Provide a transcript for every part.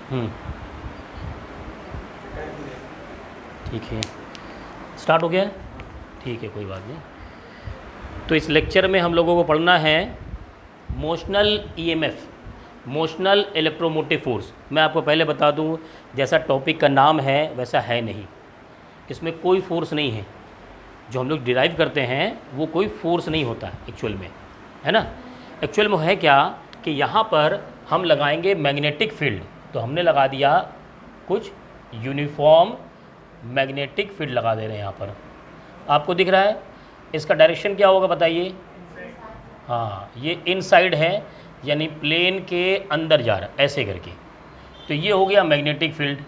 हम्म, ठीक है, स्टार्ट हो गया है। ठीक है, कोई बात नहीं। तो इस लेक्चर में हम लोगों को पढ़ना है motional EMF, motional electromotive force. मैं आपको पहले बता दूं, जैसा टॉपिक का नाम है वैसा है नहीं, इसमें कोई फोर्स नहीं है। जो हम लोग डिराइव करते हैं वो कोई फोर्स नहीं होता है एक्चुअल में, है ना। एक्चुअल में है क्या कि यहाँ पर हम लगाएंगे मैग्नेटिक फील्ड। तो हमने लगा दिया कुछ यूनिफॉर्म मैग्नेटिक फील्ड लगा दे रहे हैं यहाँ पर, आपको दिख रहा है। इसका डायरेक्शन क्या होगा बताइए। हाँ, ये इनसाइड है, यानी प्लेन के अंदर जा रहा है ऐसे करके। तो ये हो गया मैग्नेटिक फील्ड।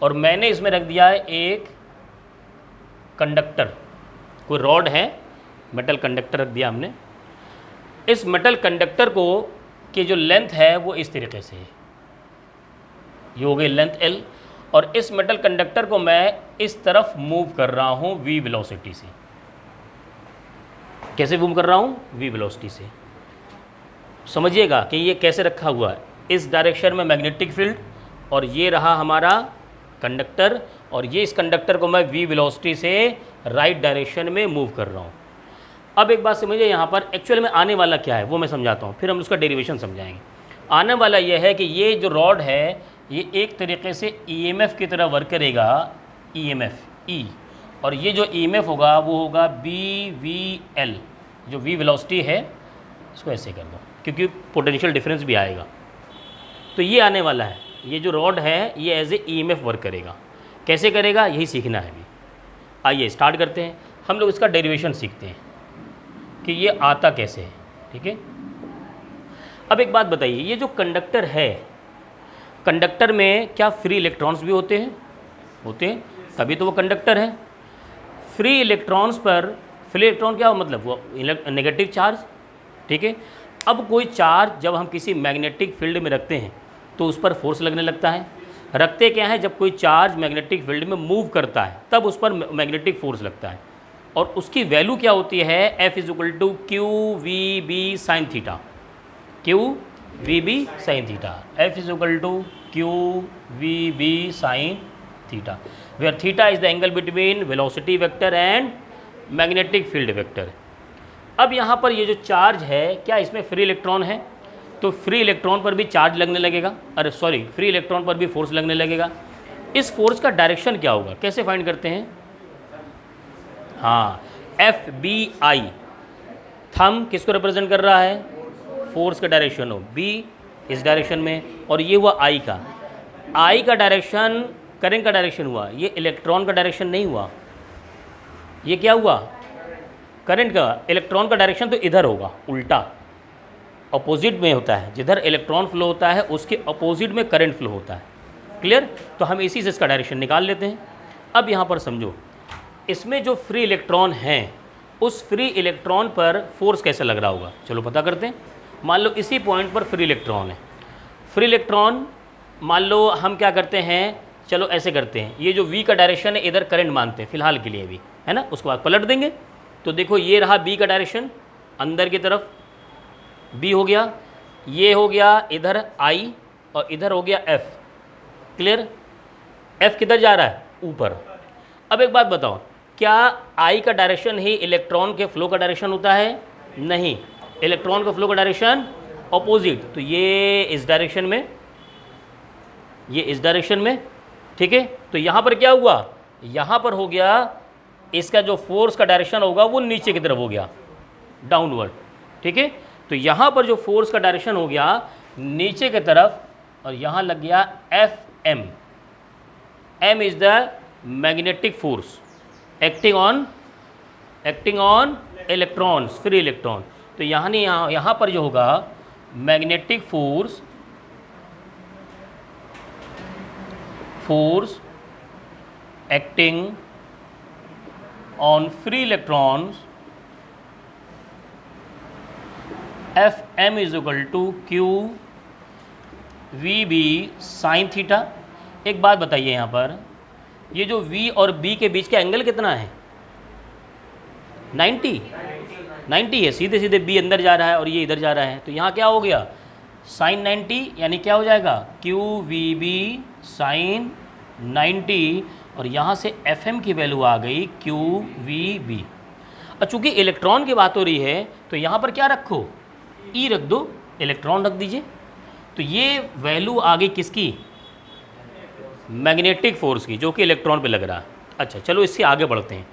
और मैंने इसमें रख दिया है एक कंडक्टर, कोई रॉड है, मेटल कंडक्टर रख दिया हमने। इस मेटल कंडक्टर को की जो लेंथ है वो इस तरीके से है, ये हो गई लेंथ L। और इस मेटल कंडक्टर को मैं इस तरफ मूव कर रहा हूँ v वेलोसिटी से। कैसे मूव कर रहा हूँ? v वेलोसिटी से। समझिएगा कि ये कैसे रखा हुआ है। इस डायरेक्शन में मैग्नेटिक फील्ड, और ये रहा हमारा कंडक्टर, और ये इस कंडक्टर को मैं v वेलोसिटी से राइट डायरेक्शन में मूव कर रहा हूँ। अब एक बात समझिए, यहाँ पर एक्चुअल में आने वाला क्या है वो मैं समझाता हूँ, फिर हम उसका डेरिवेशन समझाएंगे। आने वाला ये है कि ये जो रॉड है ये एक तरीके से ईएमएफ की तरह वर्क करेगा, ईएमएफ ई। और ये जो ईएमएफ होगा वो होगा BVL, जो v वेलोसिटी है इसको ऐसे कर दो क्योंकि पोटेंशियल डिफरेंस भी आएगा। तो ये आने वाला है, ये जो रॉड है ये एज ए ईएमएफ वर्क करेगा। कैसे करेगा यही सीखना है अभी। आइए स्टार्ट करते हैं, हम लोग इसका डेरिवेशन सीखते हैं कि ये आता कैसे है। ठीक है, अब एक बात बताइए, ये जो कंडक्टर है, कंडक्टर में क्या फ्री इलेक्ट्रॉन्स भी होते हैं? होते हैं, तभी तो वो कंडक्टर है। फ्री इलेक्ट्रॉन्स पर, फ्री इलेक्ट्रॉन क्या हो मतलब वो नेगेटिव चार्ज। ठीक है, अब कोई चार्ज जब हम किसी मैग्नेटिक फील्ड में रखते हैं तो उस पर फोर्स लगने लगता है। रखते क्या है, जब कोई चार्ज मैग्नेटिक फील्ड में मूव करता है तब उस पर मैग्नेटिक फोर्स लगता है। और उसकी वैल्यू क्या होती है? F = QVB sin theta, QVB sin theta, F = QVB sin theta, where theta is the angle between velocity vector and magnetic field vector. अब यहाँ पर ये जो चार्ज है, क्या इसमें फ्री इलेक्ट्रॉन है? तो फ्री इलेक्ट्रॉन पर भी चार्ज लगने लगेगा, अरे सॉरी, फ्री इलेक्ट्रॉन पर भी फोर्स लगने लगेगा। इस फोर्स का डायरेक्शन क्या होगा, कैसे फाइंड करते हैं? हाँ, FBI, थंब किसको रिप्रेजेंट कर रहा है? फोर्स का डायरेक्शन हो, B इस डायरेक्शन में, और ये हुआ I का। I का डायरेक्शन करंट का डायरेक्शन हुआ, ये इलेक्ट्रॉन का डायरेक्शन नहीं हुआ। ये क्या हुआ? करंट का। इलेक्ट्रॉन का डायरेक्शन तो इधर होगा, उल्टा अपोजिट में होता है। जिधर इलेक्ट्रॉन फ्लो होता है उसके अपोजिट में करंट फ्लो होता है। क्लियर? तो हम इसी से इसका डायरेक्शन निकाल लेते हैं। अब यहाँ पर समझो, इसमें जो फ्री इलेक्ट्रॉन हैं उस फ्री इलेक्ट्रॉन पर फोर्स कैसे लग रहा होगा, चलो पता करते हैं। मान लो इसी पॉइंट पर फ्री इलेक्ट्रॉन है। फ्री इलेक्ट्रॉन मान लो हम क्या करते हैं, चलो ऐसे करते हैं, ये जो V का डायरेक्शन है इधर करंट मानते हैं फिलहाल के लिए भी, है ना। उसके बाद पलट देंगे। तो देखो ये रहा B का डायरेक्शन अंदर की तरफ, B हो गया, ये हो गया इधर I, और इधर हो गया F। क्लियर? F किधर जा रहा है? ऊपर। अब एक बात बताओ, क्या I का डायरेक्शन ही इलेक्ट्रॉन के फ्लो का डायरेक्शन होता है? नहीं, इलेक्ट्रॉन का फ्लो का डायरेक्शन ऑपोजिट। तो ये इस डायरेक्शन में, ये इस डायरेक्शन में। ठीक है, तो यहाँ पर क्या हुआ? यहाँ पर हो गया इसका जो फोर्स का डायरेक्शन होगा वो नीचे की तरफ हो गया, डाउनवर्ड। ठीक है, तो यहाँ पर जो फोर्स का डायरेक्शन हो गया नीचे की तरफ, और यहाँ लग गया FM। M is the magnetic force acting on electrons, free electron. तो यहाँ पर जो होगा magnetic force acting on free electrons, FM = QVB sin theta. एक बात बताइए, यहाँ पर ये जो V और B के बीच का एंगल कितना है? 90 है। सीधे सीधे B अंदर जा रहा है और ये इधर जा रहा है, तो यहाँ क्या हो गया? साइन 90 यानी क्या हो जाएगा क्यू वी बी साइन 90 और यहाँ से एफ एम की वैल्यू आ गई क्यू वी बी। और चूँकि इलेक्ट्रॉन की बात हो रही है तो यहाँ पर क्या रखो, ई रख दो, इलेक्ट्रॉन रख दीजिए। तो ये वैल्यू आ गई किसकी, मैग्नेटिक फोर्स की, जो कि इलेक्ट्रॉन पे लग रहा है। अच्छा चलो इससे आगे बढ़ते हैं।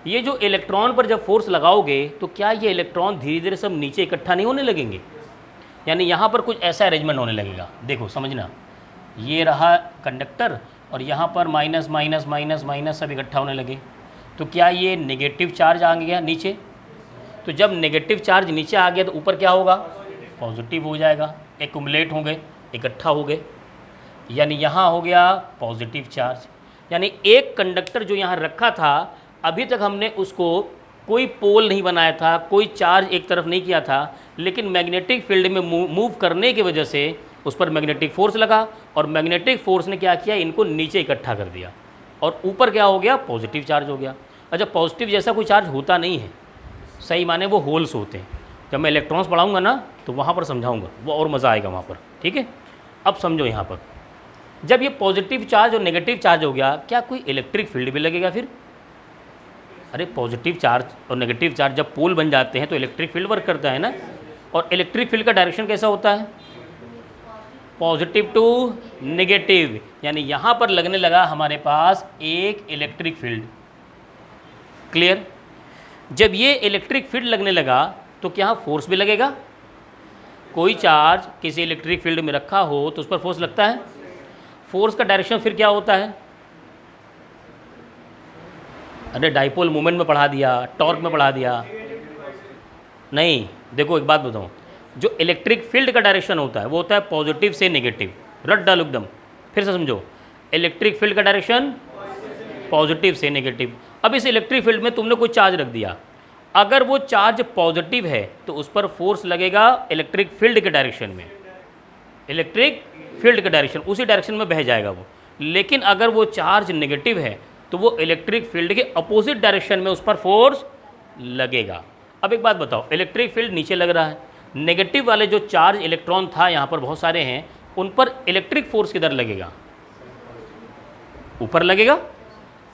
ये जो इलेक्ट्रॉन पर जब फोर्स लगाओगे तो क्या ये इलेक्ट्रॉन धीरे धीरे सब नीचे इकट्ठा नहीं होने लगेंगे, यानी यहाँ पर कुछ ऐसा अरेंजमेंट होने लगेगा। देखो समझना, ये रहा कंडक्टर और यहाँ पर माइनस माइनस माइनस माइनस सब इकट्ठा होने लगे, तो क्या ये नेगेटिव चार्ज आ गया नीचे। तो जब नेगेटिव चार्ज नीचे आ गया तो ऊपर क्या होगा, पॉजिटिव हो जाएगा, एक्युमुलेट हो गए, इकट्ठा हो गए, यानी यहाँ हो गया पॉजिटिव चार्ज। यानी एक कंडक्टर जो यहाँ रखा था अभी तक हमने उसको कोई पोल नहीं बनाया था, कोई चार्ज एक तरफ नहीं किया था, लेकिन मैग्नेटिक फील्ड में मूव करने की वजह से उस पर मैग्नेटिक फोर्स लगा और मैग्नेटिक फोर्स ने क्या किया, इनको नीचे इकट्ठा कर दिया और ऊपर क्या हो गया, पॉजिटिव चार्ज हो गया। अच्छा पॉजिटिव जैसा कोई चार्ज होता नहीं है, सही माने वो होल्स होते हैं। जब मैं इलेक्ट्रॉन्स पढ़ाऊँगा ना तो वहाँ पर समझाऊँगा, वो और मज़ा आएगा वहाँ पर, ठीक है। अब समझो यहाँ पर जब ये पॉजिटिव चार्ज और नेगेटिव चार्ज हो गया, क्या कोई इलेक्ट्रिक फील्ड भी लगेगा फिर। अरे पॉजिटिव चार्ज और नेगेटिव चार्ज जब पोल बन जाते हैं तो इलेक्ट्रिक फील्ड वर्क करता है ना, और इलेक्ट्रिक फील्ड का डायरेक्शन कैसा होता है, पॉजिटिव टू नेगेटिव, यानी यहाँ पर लगने लगा हमारे पास एक इलेक्ट्रिक फील्ड। क्लियर। जब ये इलेक्ट्रिक फील्ड लगने लगा तो क्या फोर्स भी लगेगा, कोई चार्ज किसी इलेक्ट्रिक फील्ड में रखा हो तो उस पर फोर्स लगता है। फोर्स का डायरेक्शन फिर क्या होता है, अरे डाइपोल मोमेंट में पढ़ा दिया, टॉर्क में पढ़ा दिया, नहीं। देखो एक बात बताऊँ, जो इलेक्ट्रिक फील्ड का डायरेक्शन होता है वो होता है पॉजिटिव से नेगेटिव, रट डालो एकदम, फिर से समझो, इलेक्ट्रिक फील्ड का डायरेक्शन पॉजिटिव से नेगेटिव। अब इस इलेक्ट्रिक फील्ड में तुमने कोई चार्ज रख दिया, अगर वो चार्ज पॉजिटिव है तो उस पर फोर्स लगेगा इलेक्ट्रिक फील्ड के डायरेक्शन में, इलेक्ट्रिक फील्ड का डायरेक्शन उसी डायरेक्शन में बह जाएगा वो। लेकिन अगर वो चार्ज नेगेटिव है तो वो इलेक्ट्रिक फील्ड के अपोजिट डायरेक्शन में उस पर फोर्स लगेगा। अब एक बात बताओ, इलेक्ट्रिक फील्ड नीचे लग रहा है, नेगेटिव वाले जो चार्ज इलेक्ट्रॉन था यहाँ पर बहुत सारे हैं, उन पर इलेक्ट्रिक फोर्स किधर लगेगा, ऊपर लगेगा,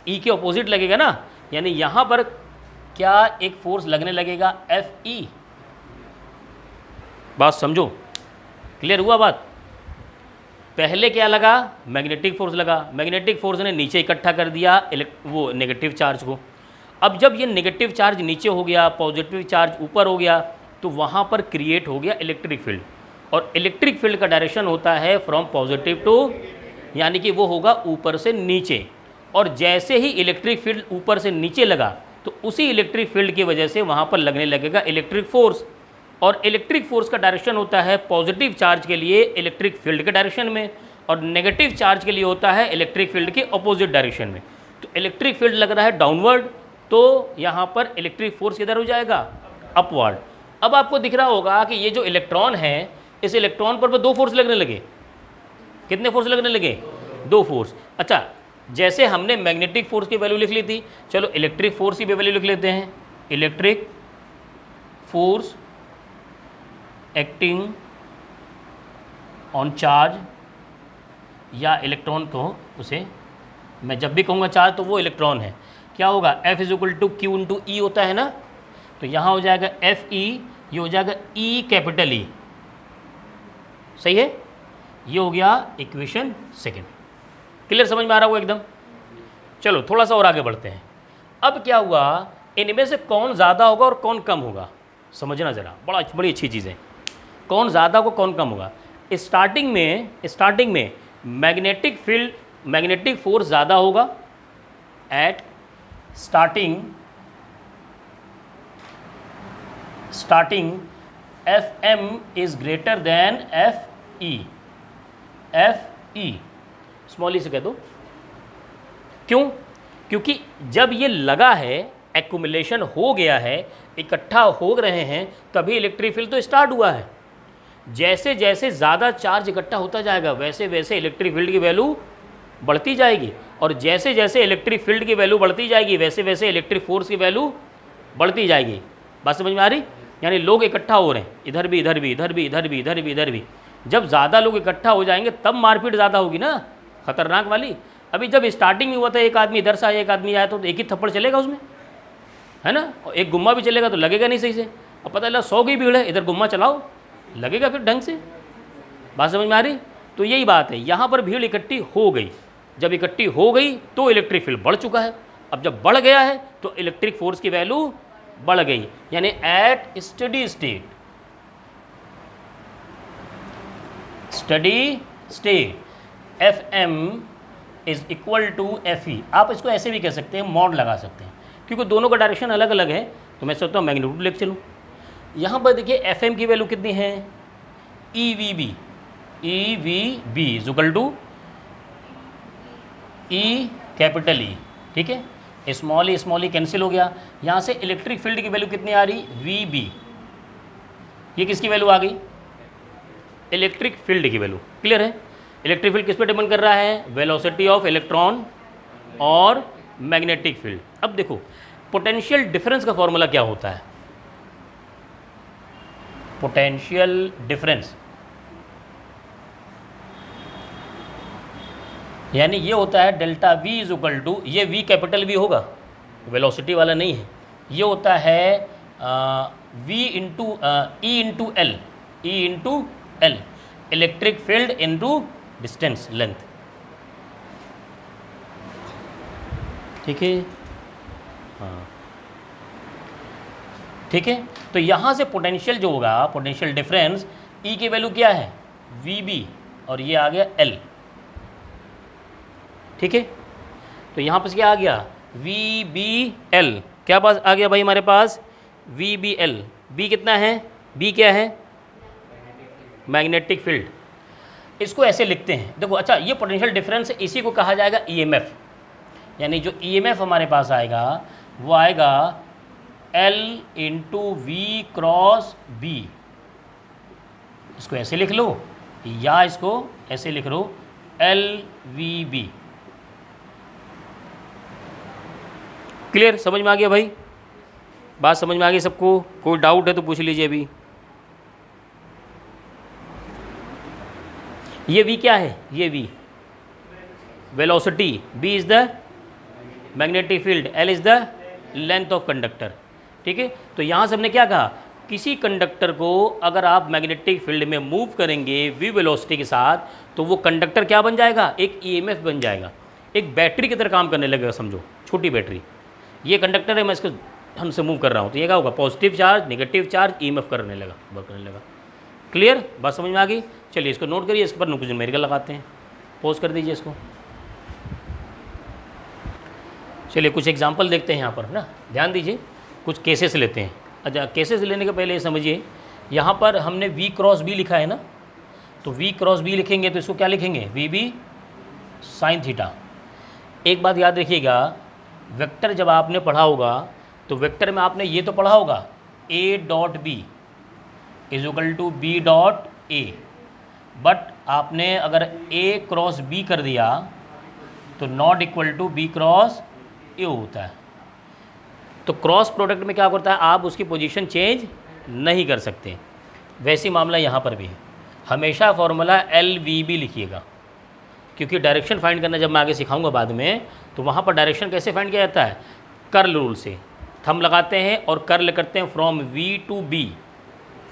ई के अपोजिट लगेगा ना। यानी यहाँ पर क्या एक फोर्स लगने लगेगा, एफ ई। बात समझो, क्लियर हुआ बात। पहले क्या लगा, मैग्नेटिक फोर्स लगा, मैग्नेटिक फोर्स ने नीचे इकट्ठा कर दिया वो नेगेटिव चार्ज को। अब जब ये नेगेटिव चार्ज नीचे हो गया, पॉजिटिव चार्ज ऊपर हो गया, तो वहाँ पर क्रिएट हो गया इलेक्ट्रिक फील्ड, और इलेक्ट्रिक फील्ड का डायरेक्शन होता है फ्रॉम पॉजिटिव टू, यानी कि वो होगा ऊपर से नीचे। और जैसे ही इलेक्ट्रिक फील्ड ऊपर से नीचे लगा तो उसी इलेक्ट्रिक फील्ड की वजह से वहाँ पर लगने लगेगा इलेक्ट्रिक फोर्स, और इलेक्ट्रिक फोर्स का डायरेक्शन होता है पॉजिटिव चार्ज के लिए इलेक्ट्रिक फील्ड के डायरेक्शन में, और नेगेटिव चार्ज के लिए होता है इलेक्ट्रिक फील्ड के अपोजिट डायरेक्शन में। तो इलेक्ट्रिक फील्ड लग रहा है डाउनवर्ड, तो यहाँ पर इलेक्ट्रिक फोर्स किधर हो जाएगा, अपवर्ड। अब आपको दिख रहा होगा कि ये जो इलेक्ट्रॉन है, इस इलेक्ट्रॉन पर दो फोर्स लगने लगे। कितने फोर्स लगने लगे, दो फोर्स। अच्छा जैसे हमने मैग्नेटिक फोर्स की वैल्यू लिख ली थी, चलो इलेक्ट्रिक फोर्स की भी वैल्यू लिख लेते हैं। Electric force acting on charge, या इलेक्ट्रॉन को उसे मैं जब भी कहूँगा चार्ज तो वो इलेक्ट्रॉन है, क्या होगा, F is equal to q into E होता है ना। तो यहाँ हो जाएगा एफ ई, ये हो जाएगा ई कैपिटल ई, सही है। ये हो गया इक्वेशन सेकेंड। क्लियर, समझ में आ रहा होगा एकदम। चलो थोड़ा सा और आगे बढ़ते हैं। अब क्या हुआ, इनमें से कौन ज़्यादा होगा और कौन कम होगा, समझना ज़रा, बड़ी अच्छी चीज़ है। कौन ज़्यादा होगा कौन कम होगा। स्टार्टिंग में मैग्नेटिक फील्ड, मैग्नेटिक फोर्स ज़्यादा होगा at starting F M is greater than F E, small E से कह दो। क्यों, क्योंकि जब ये लगा है, एक्युमुलेशन हो गया है, इकट्ठा हो रहे हैं, तभी इलेक्ट्रिक फील्ड तो स्टार्ट हुआ है। जैसे जैसे ज़्यादा चार्ज इकट्ठा होता जाएगा वैसे वैसे इलेक्ट्रिक फील्ड की वैल्यू बढ़ती जाएगी, और जैसे जैसे इलेक्ट्रिक फील्ड की वैल्यू बढ़ती जाएगी वैसे वैसे इलेक्ट्रिक फोर्स की वैल्यू बढ़ती जाएगी। बात समझ में आ रही। यानी लोग इकट्ठा हो रहे हैं, इधर भी इधर भी इधर भी इधर भी इधर भी इधर भी, जब ज़्यादा लोग इकट्ठा हो जाएंगे तब मारपीट ज़्यादा होगी ना, खतरनाक वाली। अभी जब स्टार्टिंग में हुआ था एक आदमी इधर से आया एक आदमी आया तो एक ही थप्पड़ चलेगा उसमें, है ना, और एक गुम्मा भी चलेगा तो लगेगा नहीं सही से। अब पता चला 100 की भीड़ है, इधर गुम्मा चलाओ, लगेगा फिर ढंग से। बात समझ में आ रही? तो यही बात है, यहाँ पर भीड़ इकट्ठी हो गई, जब इकट्ठी हो गई तो इलेक्ट्रिक फील्ड बढ़ चुका है। अब जब बढ़ गया है तो इलेक्ट्रिक फोर्स की वैल्यू बढ़ गई, यानी at steady state, steady state F M is equal to F E. आप इसको ऐसे भी कह सकते हैं, मॉड लगा सकते हैं, क्योंकि दोनों का डायरेक्शन अलग अलग है। तो मैं सोचता हूँ मैग्नीट्यूड लेके चलूँ। यहाँ पर देखिए एफ एम की वैल्यू कितनी है, E V B, E V B is equal to E capital E, ठीक है, स्मॉल ई कैंसिल हो गया। यहाँ से इलेक्ट्रिक फील्ड की वैल्यू कितनी आ रही, वी बी, ये किसकी वैल्यू आ गई, इलेक्ट्रिक फील्ड की वैल्यू। क्लियर है? इलेक्ट्रिक फील्ड किस पे डिपेंड कर रहा है, वेलोसिटी ऑफ इलेक्ट्रॉन और मैग्नेटिक फील्ड। अब देखो पोटेंशियल डिफरेंस का फॉर्मूला क्या होता है, पोटेंशियल डिफरेंस यानी ये होता है delta V is equal to, ये वी कैपिटल वी होगा, वेलोसिटी वाला नहीं है, ये होता है V into E into L, E into L, electric field into distance length, ठीक है, हाँ ठीक है। तो यहाँ से पोटेंशियल जो होगा, पोटेंशियल डिफरेंस, ई की वैल्यू क्या है, वी बी, और ये आ गया एल, ठीक है। तो यहाँ पर क्या आ गया, वी बी एल, क्या पास आ गया भाई हमारे पास, वी बी एल। बी कितना है, बी क्या है, मैग्नेटिक फील्ड। इसको ऐसे लिखते हैं, देखो अच्छा, ये पोटेंशियल डिफरेंस, इसी को कहा जाएगा ईएमएफ, यानी जो ईएमएफ हमारे पास आएगा वो आएगा L into V cross B. इसको ऐसे लिख लो या इसको ऐसे लिख लो, एल वी बी। क्लियर, समझ में आ गया भाई, बात समझ में आ गई सबको? कोई डाउट है तो पूछ लीजिए अभी। ये v क्या है, ये v velocity, b is the magnetic field, l is the length of conductor, ठीक है। तो यहाँ से हमने क्या कहा, किसी कंडक्टर को अगर आप मैग्नेटिक फील्ड में मूव करेंगे v वेलोसिटी के साथ, तो वो कंडक्टर क्या बन जाएगा, एक ईएमएफ बन जाएगा, एक बैटरी की तरह काम करने लगेगा। समझो छोटी बैटरी, ये कंडक्टर है, मैं इसको ढंग से मूव कर रहा हूँ तो ये क्या होगा, positive charge negative charge EMF करने लगा, वर्क करने लगा। क्लियर, बात समझ में आ गई? चलिए इसको नोट करिए, इसके पर कुछ न्यूमेरिकल लगाते हैं, पोज कर दीजिए इसको। चलिए कुछ एग्जांपल देखते हैं यहाँ पर ना, ध्यान दीजिए, कुछ केसेस लेते हैं। अच्छा, केसेस लेने के पहले ये समझिए, यहाँ पर हमने v क्रॉस b लिखा है ना, तो v क्रॉस b लिखेंगे तो इसको क्या लिखेंगे, वी बी साइन थीटा। एक बात याद रखिएगा, वेक्टर जब आपने पढ़ा होगा तो वेक्टर में आपने ये तो पढ़ा होगा, a dot B is equal to B dot A, but आपने अगर a क्रॉस b कर दिया तो not equal to b cross a होता है। तो क्रॉस प्रोडक्ट में क्या करता है, आप उसकी पोजीशन चेंज नहीं कर सकते। वैसी मामला यहाँ पर भी है, हमेशा फॉर्मूला एल वी बी लिखिएगा, क्योंकि डायरेक्शन फाइंड करना जब मैं आगे सिखाऊंगा बाद में, तो वहाँ पर डायरेक्शन कैसे फाइंड किया जाता है, कर्ल रूल से थंब लगाते हैं और कर्ल करते हैं from V to B,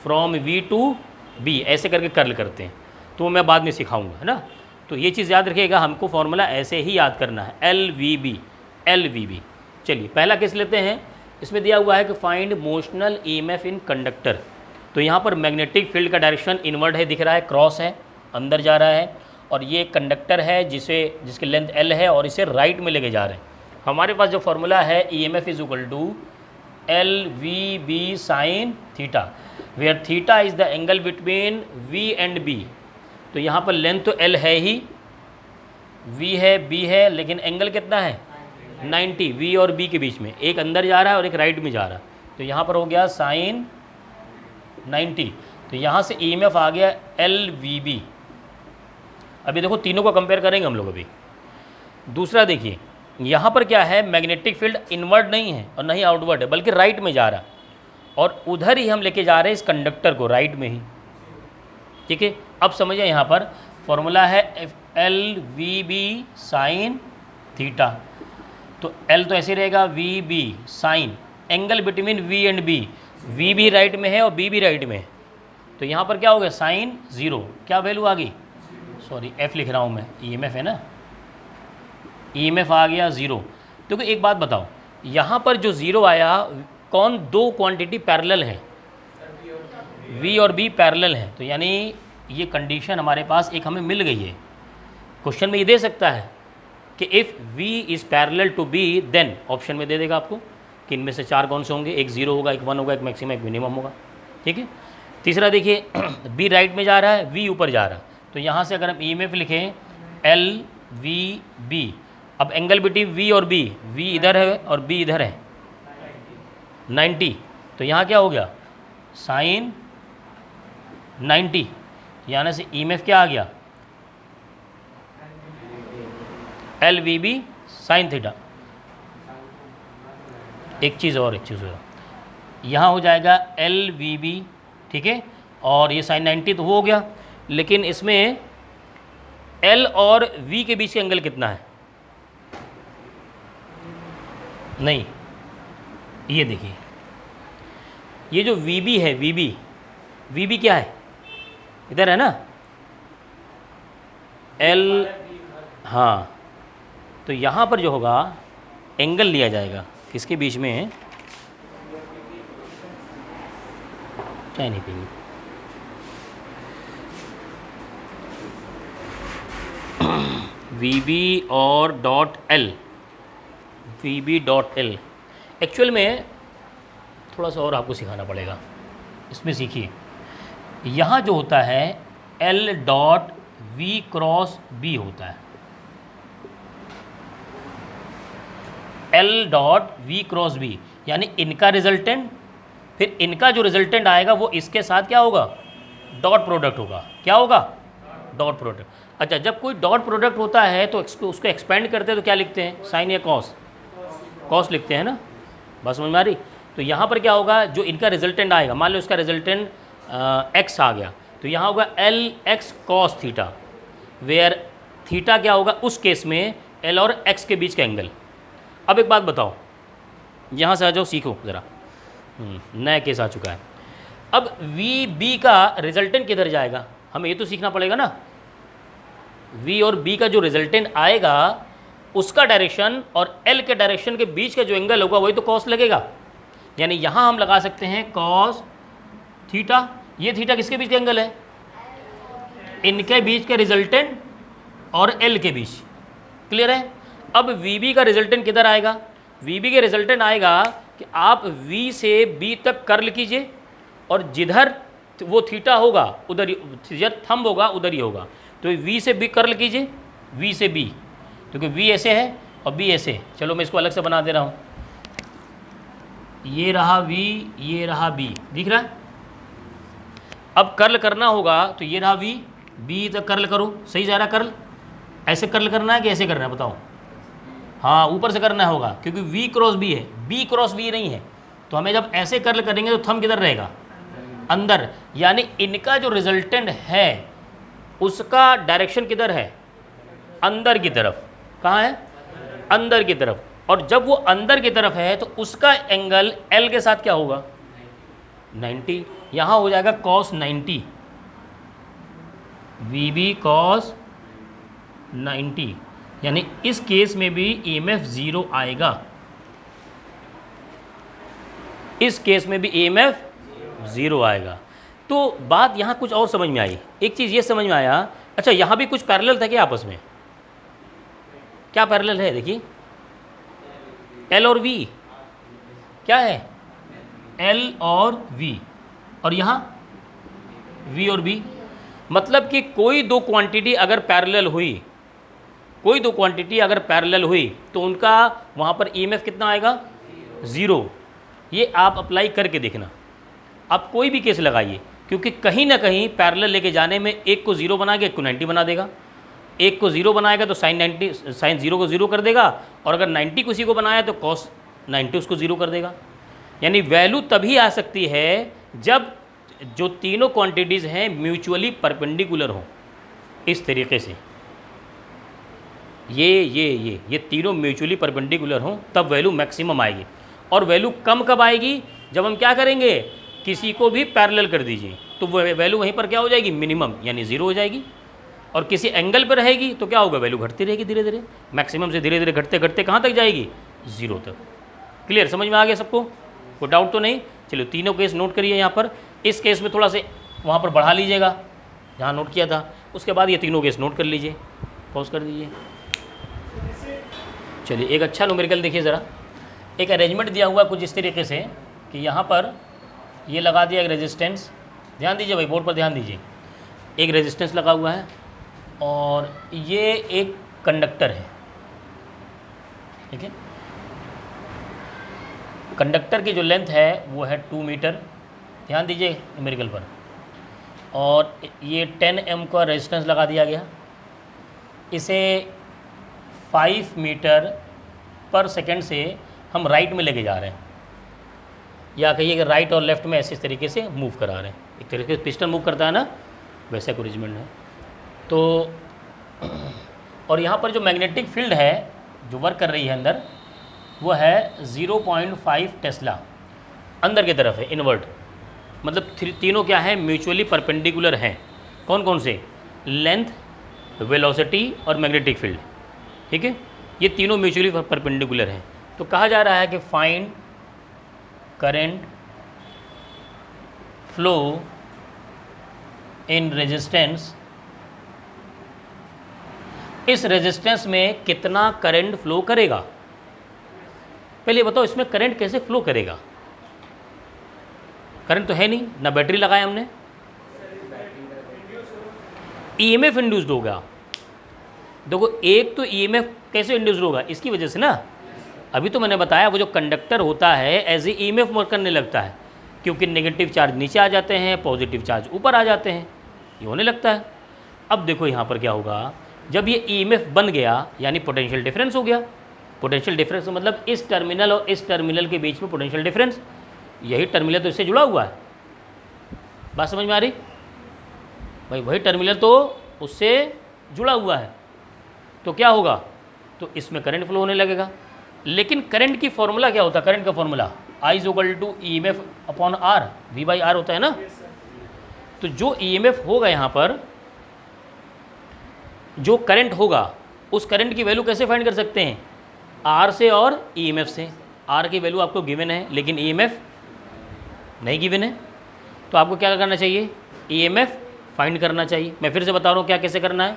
from V to B, ऐसे करके कर्ल करते हैं, तो मैं बाद में सिखाऊंगा, है ना। तो ये चीज़ याद रखिएगा, हमको फॉर्मूला ऐसे ही याद करना है, L V B, L V B. चलिए पहला केस लेते हैं, इसमें दिया हुआ है कि find motional EMF in conductor. तो यहाँ पर मैग्नेटिक फील्ड का डायरेक्शन इनवर्ड है, दिख रहा है, क्रॉस है, अंदर जा रहा है, और ये कंडक्टर है जिसकी लेंथ एल है और इसे राइट में लेके जा रहे हैं। हमारे पास जो फॉर्मूला है EMF is equal to L V B sine theta, where theta is the angle between V and B. तो यहाँ पर लेंथ तो एल है ही, वी है, बी है, लेकिन एंगल कितना है 90, वी और बी के बीच में, एक अंदर जा रहा है और एक राइट में जा रहा है, तो यहाँ पर हो गया साइन 90। तो यहाँ से ईएमएफ आ गया एल वी बी। अभी देखो तीनों को कंपेयर करेंगे हम लोग अभी। दूसरा देखिए, यहाँ पर क्या है, मैग्नेटिक फील्ड इनवर्ड नहीं है और नहीं आउटवर्ड है, बल्कि राइट में जा रहा है, और उधर ही हम लेके जा रहे हैं इस कंडक्टर को, राइट में ही, ठीक है। अब समझिए यहाँ पर फॉर्मूला है L V B sine theta. तो एल तो ऐसे रहेगा V B sine angle between V and B, V भी राइट में है और बी भी राइट में है, तो यहाँ पर क्या हो गया साइन 0, क्या वैल्यू आ गई, सॉरी एफ लिख रहा हूँ मैं, ईएमएफ है ना, ईएमएफ आ गया 0। तो एक बात बताओ, यहाँ पर जो 0 आया, कौन दो क्वांटिटी पैरेलल हैं, V और B पैरेलल हैं, तो यानी ये कंडीशन हमारे पास एक हमें मिल गई है। क्वेश्चन में ये दे सकता है कि if V is parallel to B then, option में दे देगा आपको कि इनमें से 4 कौन से होंगे, एक 0 होगा, एक 1 होगा, एक मैक्सिमम, एक मिनिमम होगा, ठीक है। तीसरा देखिए B राइट में जा रहा है, V ऊपर जा रहा है, तो यहाँ से अगर हम EMF लिखें LVB, अब एंगल बिटवीन V और B, V इधर है और B इधर है 90, तो यहाँ क्या हो गया साइन 90, यहाँ से EMF क्या आ गया LVB साइन थीटा। एक चीज़ और यहाँ हो जाएगा LVB, ठीक है, और ये साइन 90 तो वो हो गया, लेकिन इसमें L और V के बीच का एंगल कितना है, नहीं, ये देखिए, ये जो VB है, VB क्या है, इधर है ना L, हाँ, तो यहाँ पर जो होगा एंगल लिया जाएगा किसके बीच में है, चाय नहीं पीनी, VB और dot L, VB dot L। Actual में थोड़ा सा और आपको सिखाना पड़ेगा, इसमें सीखिए, यहाँ जो होता है L dot V cross B होता है, L dot V cross B, यानी इनका रिजल्टेंट, फिर इनका जो रिजल्टेंट आएगा वो इसके साथ क्या होगा, डॉट प्रोडक्ट होगा, क्या होगा, डॉट प्रोडक्ट। अच्छा, जब कोई डॉट प्रोडक्ट होता है तो उसको एक्सपेंड करते हैं तो क्या लिखते हैं, साइन या कॉस, कॉस लिखते हैं ना, बस समझ में आ रही। तो यहाँ पर क्या होगा, जो इनका रिजल्टेंट आएगा, मान लो इसका रिजल्टेंट x आ गया, तो यहाँ होगा L X cos theta, where theta क्या होगा उस केस में L और x के बीच का एंगल। अब एक बात बताओ, यहाँ से आ जाओ, सीखो ज़रा, नया केस आ चुका है। अब VB का रिजल्टेंट किधर जाएगा, हमें ये तो सीखना पड़ेगा ना, V और B का जो रिजल्टेंट आएगा उसका डायरेक्शन और L के डायरेक्शन के बीच का जो एंगल होगा वही तो कॉस लगेगा, यानी यहाँ हम लगा सकते हैं कॉस थीटा। ये थीटा किसके बीच का एंगल है, इनके बीच के रिजल्टेंट और L के बीच, क्लियर है। अब VB का रिजल्टेंट किधर आएगा, VB के रिजल्टेंट आएगा कि आप V से B तक कर्ल कीजिए और जिधर वो थीटा होगा उधर ही, जिधर थंब होगा उधर ही होगा, तो V से B कर्ल कीजिए, V से B, क्योंकि V ऐसे है और B ऐसे। चलो मैं इसको अलग से बना दे रहा हूँ, ये रहा V, ये रहा B, दिख रहा है। अब कर्ल करना होगा तो ये रहा V, B तक कर्ल करो, सही जा रहा कर्ल, ऐसे कर्ल करना है कि ऐसे करना है बताओ, हाँ ऊपर से करना होगा क्योंकि V क्रॉस B है, B क्रॉस B नहीं है, तो हमें जब ऐसे कर्ल करेंगे तो थंब किधर रहेगा, अंदर, यानी इनका जो रिजल्टेंट है उसका डायरेक्शन किधर है, अंदर की तरफ। कहाँ है, अंदर की तरफ, और जब वो अंदर की तरफ है तो उसका एंगल L के साथ क्या होगा 90, यहाँ हो जाएगा cos 90, VB cos 90, यानी इस केस में भी EMF 0 आएगा, इस केस में भी EMF 0 आएगा। तो बात यहाँ कुछ और समझ में आई, एक चीज़ ये समझ में आया, अच्छा यहाँ भी कुछ पैरेलल था क्या आपस में, क्या पैरेलल है, देखिए L और V, क्या है L और V, और यहाँ V और B, मतलब कि कोई दो क्वांटिटी अगर पैरेलल हुई, कोई दो क्वांटिटी अगर पैरेलल हुई तो उनका वहाँ पर EMF कितना आएगा 0। ये आप अप्लाई करके देखना, आप कोई भी केस लगाइए, क्योंकि कहीं ना कहीं पैरेलल लेके जाने में एक को 0 बना के एक को 90 बना देगा, एक को 0 बनाएगा तो साइन 0 को 0 कर देगा, और अगर 90 किसी को बनाया तो कॉस 90 उसको 0 कर देगा। यानी वैल्यू तभी आ सकती है जब जो तीनों क्वांटिटीज़ हैं म्यूचुअली परपेंडिकुलर हों, इस तरीके से ये तीनों म्यूचुअली परपेंडिकुलर हों, तब वैल्यू मैक्सिमम आएगी। और वैल्यू कम कब आएगी? जब हम क्या करेंगे, किसी को भी पैरेलल कर दीजिए, तो वैल्यू वहीं पर क्या हो जाएगी, मिनिमम यानी ज़ीरो हो जाएगी। और किसी एंगल पर रहेगी तो क्या होगा, वैल्यू घटती रहेगी धीरे धीरे, मैक्सिमम से धीरे धीरे घटते घटते कहाँ तक जाएगी, ज़ीरो तक। क्लियर, समझ में आ गया सबको, कोई डाउट तो नहीं? चलिए तीनों केस नोट करिए यहाँ पर। इस केस में थोड़ा से वहाँ पर बढ़ा लीजिएगा जहाँ नोट किया था, उसके बाद ये तीनों केस नोट कर लीजिए, पॉज कर दीजिए। चलिए एक अच्छा न्यूमेरिकल देखिए ज़रा। एक अरेंजमेंट दिया हुआ कुछ इस तरीके से कि यहाँ पर ये लगा दिया एक रेजिस्टेंस, ध्यान दीजिए भाई, बोर्ड पर ध्यान दीजिए। एक रेजिस्टेंस लगा हुआ है और ये एक कंडक्टर है, ठीक है। कंडक्टर की जो लेंथ है वो है 2 मीटर, ध्यान दीजिए न्यूमेरिकल पर। और ये 10 m का रेजिस्टेंस लगा दिया गया। इसे 5 मीटर पर सेकेंड से हम राइट में लेके जा रहे हैं, या कहिए कि राइट और लेफ्ट में ऐसे इस तरीके से मूव करा रहे हैं। एक तरीके से पिस्टन मूव करता है ना, वैसा अरेंजमेंट है। तो और यहाँ पर जो मैग्नेटिक फील्ड है जो वर्क कर रही है अंदर, वो है 0.5 टेस्ला, अंदर की तरफ है, इनवर्ट। मतलब तीनों क्या है, म्यूचुअली परपेंडिकुलर हैं। कौन कौन से? लेंथ, वेलोसिटी और मैग्नेटिक फील्ड, ठीक है। ये तीनों म्यूचुअली परपेंडिकुलर हैं। तो कहा जा रहा है कि find current flow in resistance, इस रेजिस्टेंस में कितना करंट फ्लो करेगा। पहले बताओ इसमें करंट कैसे फ्लो करेगा? करंट तो है नहीं, ना बैटरी लगाया हमने, ईएमएफ इंड्यूस्ड होगा। देखो एक तो ईएमएफ कैसे इंड्यूस्ड होगा, इसकी वजह से ना, अभी तो मैंने बताया वो जो कंडक्टर होता है एज ए ईएमएफ वर्क करने लगता है, क्योंकि नेगेटिव चार्ज नीचे आ जाते हैं, पॉजिटिव चार्ज ऊपर आ जाते हैं, ये होने लगता है। अब देखो यहाँ पर क्या होगा, जब ये ईएमएफ बन गया यानी पोटेंशियल डिफरेंस हो गया। पोटेंशियल डिफरेंस मतलब इस टर्मिनल और इस टर्मिनल के बीच में पोटेंशियल डिफरेंस, यही टर्मिनल तो इससे जुड़ा हुआ है। बात समझ में आ रही भाई? वही टर्मिनल तो उससे जुड़ा हुआ है, तो क्या होगा, तो इसमें करंट फ्लो होने लगेगा। लेकिन करंट की फॉर्मूला क्या होता है? करंट का formula I = EMF upon R, V/R होता है ना। तो जो EMF होगा यहाँ पर, जो करंट होगा, उस करंट की वैल्यू कैसे फाइंड कर सकते हैं? R से और EMF से। R की वैल्यू आपको गिवन है, लेकिन EMF नहीं गिवन है, तो आपको क्या करना चाहिए? EMF फाइंड करना चाहिए। मैं फिर से बता रहा हूँ क्या कैसे करना है।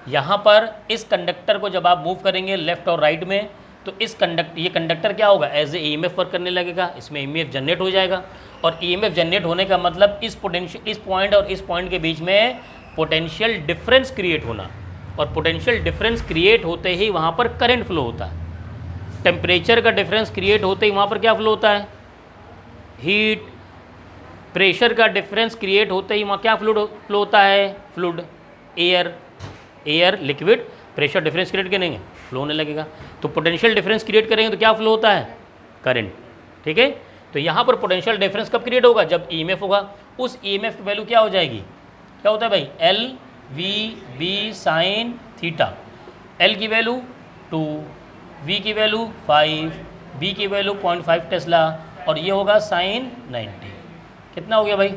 यहाँ पर इस कंडक्टर को जब आप मूव करेंगे लेफ़्ट और राइट में, तो ये कंडक्टर क्या होगा, एज ए ईएमएफ वर्क करने लगेगा, इसमें ईएमएफ जनरेट हो जाएगा। और ईएमएफ जनरेट होने का मतलब इस पॉइंट और इस पॉइंट के बीच में पोटेंशियल डिफरेंस क्रिएट होना, और पोटेंशियल डिफरेंस क्रिएट होते ही वहाँ पर करंट फ्लो होता है। टेम्परेचर का डिफरेंस क्रिएट होते ही वहाँ पर क्या फ्लो होता है? हीट। प्रेशर का डिफरेंस क्रिएट होते ही वहाँ क्या फ्लो होता है? Fluid, air liquid, pressure difference create करेंगे, फ्लो होने लगेगा। तो पोटेंशियल डिफरेंस क्रिएट करेंगे तो क्या फ्लो होता है? करंट, ठीक है। तो यहाँ पर पोटेंशियल डिफरेंस कब क्रिएट होगा? जब ईएमएफ होगा। उस ईएमएफ की वैल्यू क्या हो जाएगी? क्या होता है भाई? LV/B sin theta. L की वैल्यू 2, V की वैल्यू 5, B की वैल्यू 0.5 टेस्ला, और ये होगा sin 90। कितना हो गया भाई?